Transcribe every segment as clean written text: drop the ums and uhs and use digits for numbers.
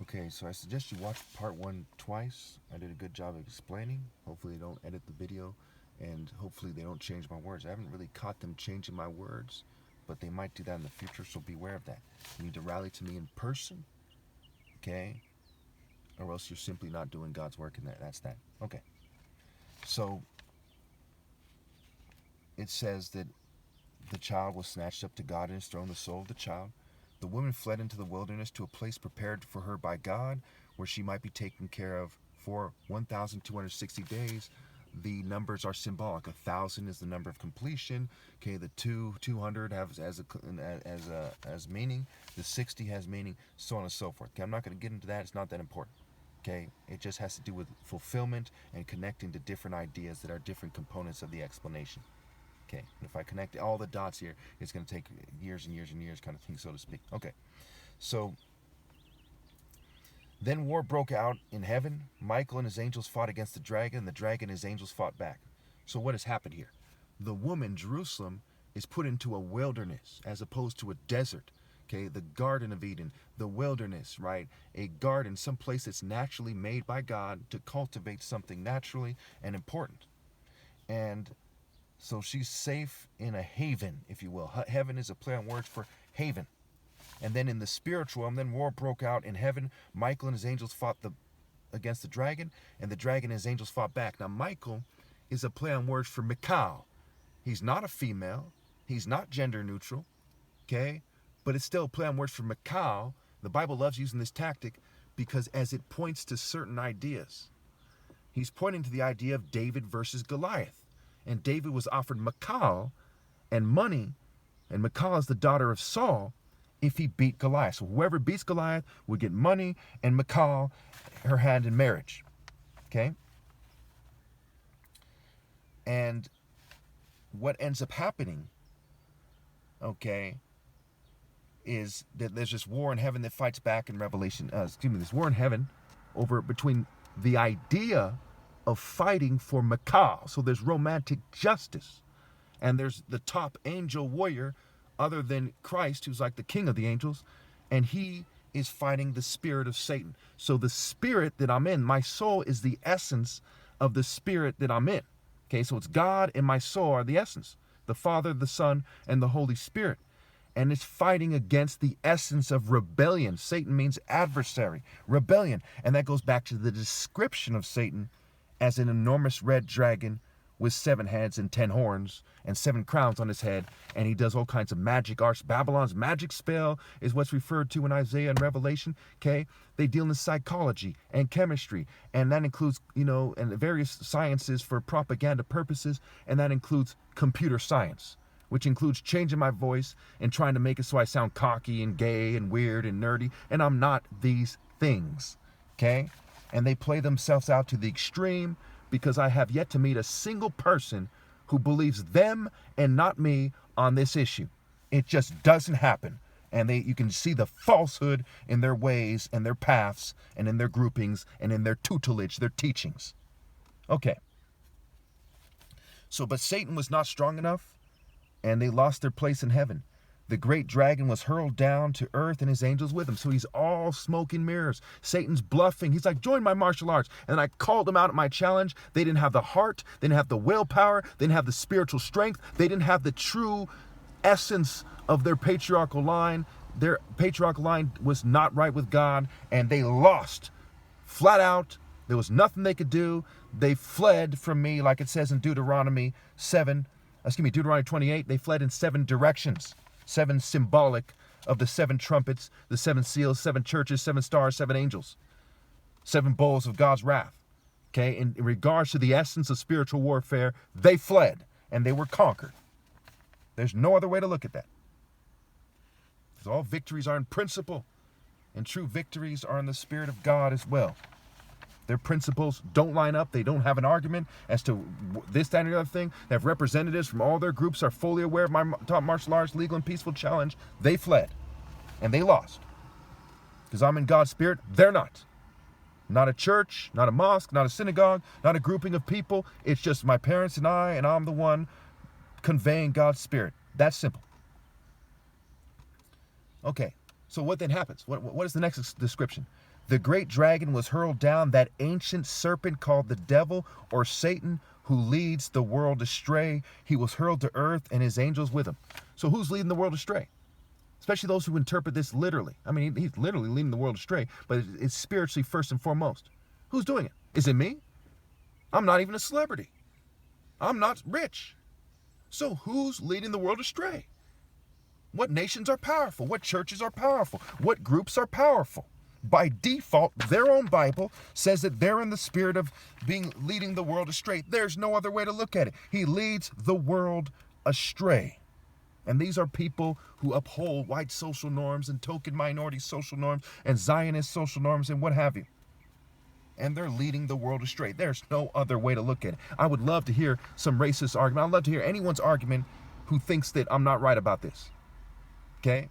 Okay, so I suggest you watch part one twice. I did a good job of explaining. Hopefully they don't edit the video, and hopefully they don't change my words. I haven't really caught them changing my words, but they might do that in the future, so beware of that. You need to rally to me in person, okay? Or else you're simply not doing God's work in that. That's that. Okay. So it says that the child was snatched up to God and his throne, the soul of the child. The woman fled into the wilderness to a place prepared for her by God, where she might be taken care of for 1,260 days. The numbers are symbolic. 1,000 is the number of completion. Okay, the 200 has as meaning. The 60 has meaning, so on and so forth. Okay, I'm not going to get into that. It's not that important. Okay, it just has to do with fulfillment and connecting to different ideas that are different components of the explanation. Okay, and if I connect all the dots here, it's going to take years and years and years, kind of thing, so to speak. Okay, so then war broke out in heaven. Michael and his angels fought against the dragon, and the dragon and his angels fought back. So what has happened here? The woman, Jerusalem, is put into a wilderness as opposed to a desert. Okay, the Garden of Eden, the wilderness, right? A garden, some place that's naturally made by God to cultivate something naturally and important. And so she's safe in a haven, if you will. Heaven is a play on words for haven. And then in the spiritual realm, then war broke out in heaven. Michael and his angels fought against the dragon, and the dragon and his angels fought back. Now, Michael is a play on words for Mikal. He's not a female. He's not gender neutral, okay? But it's still a play on words for Mikal. The Bible loves using this tactic because as it points to certain ideas. He's pointing to the idea of David versus Goliath. And David was offered Michal and money, and Michal is the daughter of Saul, if he beat Goliath. So whoever beats Goliath would get money, and Michal, her hand in marriage. Okay? And what ends up happening, okay, is that there's this war in heaven that fights back in Revelation. This war in heaven between the idea of fighting for Michal. So there's romantic justice. And there's the top angel warrior other than Christ, who's like the king of the angels, and he is fighting the spirit of Satan. So the spirit that I'm in, my soul is the essence of the spirit that I'm in. Okay, so it's God and my soul are the essence. The Father, the Son, and the Holy Spirit. And it's fighting against the essence of rebellion. Satan means adversary, rebellion. And that goes back to the description of Satan as an enormous red dragon with 7 heads and 10 horns and 7 crowns on his head, and he does all kinds of magic arts. Babylon's magic spell is what's referred to in Isaiah and Revelation. Okay, they deal in psychology and chemistry, and that includes, and various sciences for propaganda purposes, and that includes computer science, which includes changing my voice and trying to make it so I sound cocky and gay and weird and nerdy, and I'm not these things. Okay. And they play themselves out to the extreme because I have yet to meet a single person who believes them and not me on this issue. It just doesn't happen. And you can see the falsehood in their ways and their paths and in their groupings and in their tutelage, their teachings. Okay. So, but Satan was not strong enough, and they lost their place in heaven. The great dragon was hurled down to earth and his angels with him. So he's all smoke and mirrors. Satan's bluffing. He's like, join my martial arts. And I called them out at my challenge. They didn't have the heart. They didn't have the willpower. They didn't have the spiritual strength. They didn't have the true essence of their patriarchal line. Their patriarchal line was not right with God, and they lost flat out. There was nothing they could do. They fled from me, like it says in Deuteronomy 28. They fled in 7 directions. 7 symbolic of the 7 trumpets, the 7 seals, 7 churches, 7 stars, 7 angels, 7 bowls of God's wrath. Okay, in regards to the essence of spiritual warfare, they fled and they were conquered. There's no other way to look at that. Because all victories are in principle, and true victories are in the Spirit of God as well. Their principles don't line up. They don't have an argument as to this, that, and the other thing. They have representatives from all their groups are fully aware of my top martial arts, legal and peaceful challenge. They fled, and they lost. Because I'm in God's Spirit, they're not. Not a church, not a mosque, not a synagogue, not a grouping of people. It's just my parents and I'm the one conveying God's Spirit. That's simple. Okay, so what then happens? What is the next description? The great dragon was hurled down, that ancient serpent called the devil or Satan, who leads the world astray. He was hurled to earth and his angels with him. So who's leading the world astray? Especially those who interpret this literally. I mean, he's literally leading the world astray, but it's spiritually first and foremost. Who's doing it? Is it me? I'm not even a celebrity. I'm not rich. So who's leading the world astray? What nations are powerful? What churches are powerful? What groups are powerful? By default, their own Bible says that they're in the spirit of leading the world astray. There's no other way to look at it. He leads the world astray. And these are people who uphold white social norms and token minority social norms and Zionist social norms and what have you. And they're leading the world astray. There's no other way to look at it. I would love to hear some racist argument. I'd love to hear anyone's argument who thinks that I'm not right about this. Okay?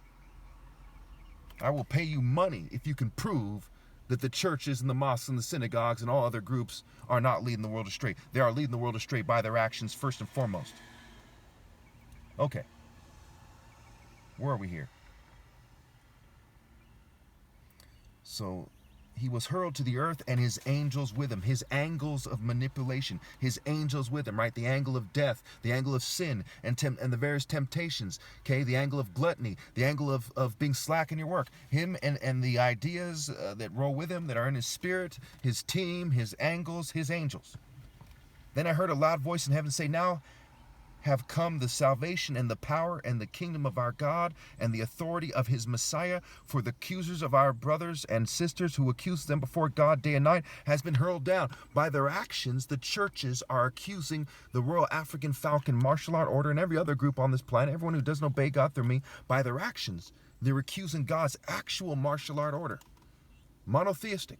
I will pay you money if you can prove that the churches and the mosques and the synagogues and all other groups are not leading the world astray. They are leading the world astray by their actions first and foremost. Okay. Where are we here? So he was hurled to the earth and his angels with him. His angles of manipulation. His angels with him, right? The angle of death, the angle of sin, and the various temptations. Okay, the angle of gluttony, the angle of being slack in your work. Him and the ideas that roll with him, that are in his spirit, his team, his angles, his angels. Then I heard a loud voice in heaven say, now have come the salvation and the power and the kingdom of our God and the authority of his Messiah, for the accusers of our brothers and sisters who accuse them before God day and night has been hurled down. By their actions, the churches are accusing the Royal African Falcon Martial Art Order and every other group on this planet, everyone who doesn't obey God through me. By their actions, they're accusing God's actual martial art order. Monotheistic.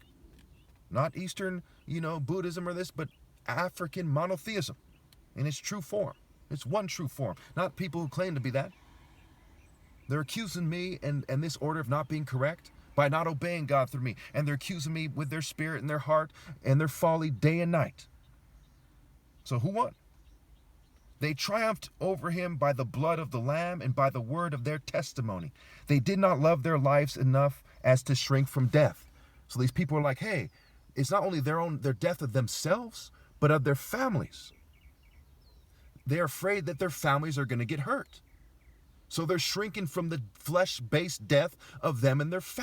Not Eastern, Buddhism or this, but African monotheism in its true form. It's one true form, not people who claim to be that. They're accusing me and this order of not being correct by not obeying God through me. And they're accusing me with their spirit and their heart and their folly day and night. So who won? They triumphed over him by the blood of the Lamb and by the word of their testimony. They did not love their lives enough as to shrink from death. So these people are like, hey, it's not only their death of themselves, but of their families. They're afraid that their families are going to get hurt. So they're shrinking from the flesh-based death of them and their families.